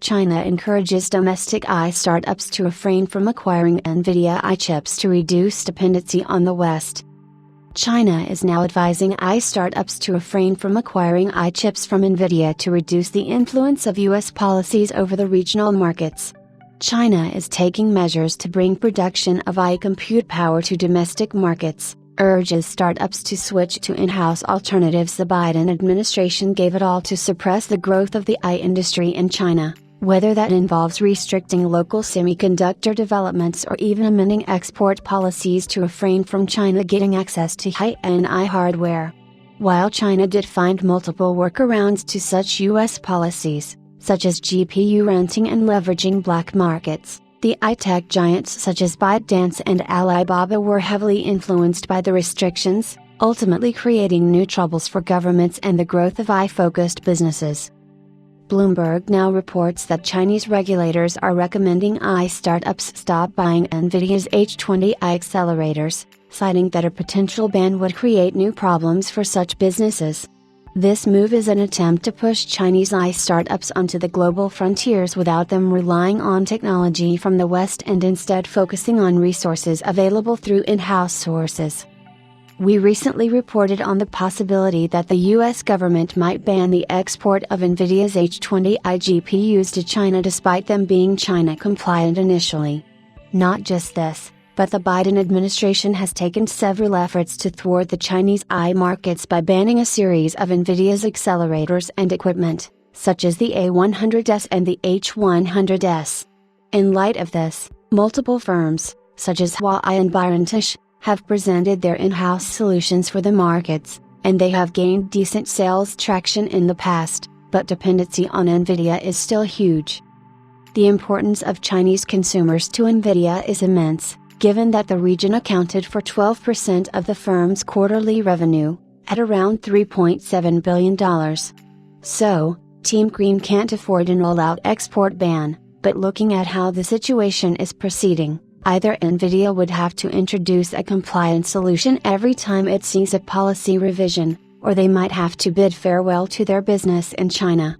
China encourages domestic AI startups to refrain from acquiring NVIDIA AI chips to reduce dependency on the West. China is now advising AI startups to refrain from acquiring AI chips from NVIDIA to reduce the influence of U.S. policies over the regional markets. China is taking measures to bring production of AI compute power to domestic markets, urges startups to switch to in-house alternatives. The Biden administration gave it all to suppress the growth of the AI industry in China, whether that involves restricting local semiconductor developments or even amending export policies to refrain from China getting access to high-end AI hardware. While China did find multiple workarounds to such U.S. policies, such as GPU renting and leveraging black markets, the AI tech giants such as ByteDance and Alibaba were heavily influenced by the restrictions, ultimately creating new troubles for governments and the growth of AI-focused businesses. Bloomberg now reports that Chinese regulators are recommending AI startups stop buying NVIDIA's H20 AI accelerators, citing that a potential ban would create new problems for such businesses. This move is an attempt to push Chinese AI startups onto the global frontiers without them relying on technology from the West and instead focusing on resources available through in-house sources. We recently reported on the possibility that the U.S. government might ban the export of NVIDIA's H20 AI GPUs to China despite them being China compliant initially. Not just this, but the Biden administration has taken several efforts to thwart the Chinese AI markets by banning a series of NVIDIA's accelerators and equipment, such as the A100S and the H100S. In light of this, multiple firms, such as Huawei and ByteDance, have presented their in-house solutions for the markets, and they have gained decent sales traction in the past, but dependency on NVIDIA is still huge. The importance of Chinese consumers to NVIDIA is immense, given that the region accounted for 12% of the firm's quarterly revenue, at around $3.7 billion. So, Team Green can't afford an all-out export ban, but looking at how the situation is proceeding, either NVIDIA would have to introduce a compliant solution every time it sees a policy revision, or they might have to bid farewell to their business in China.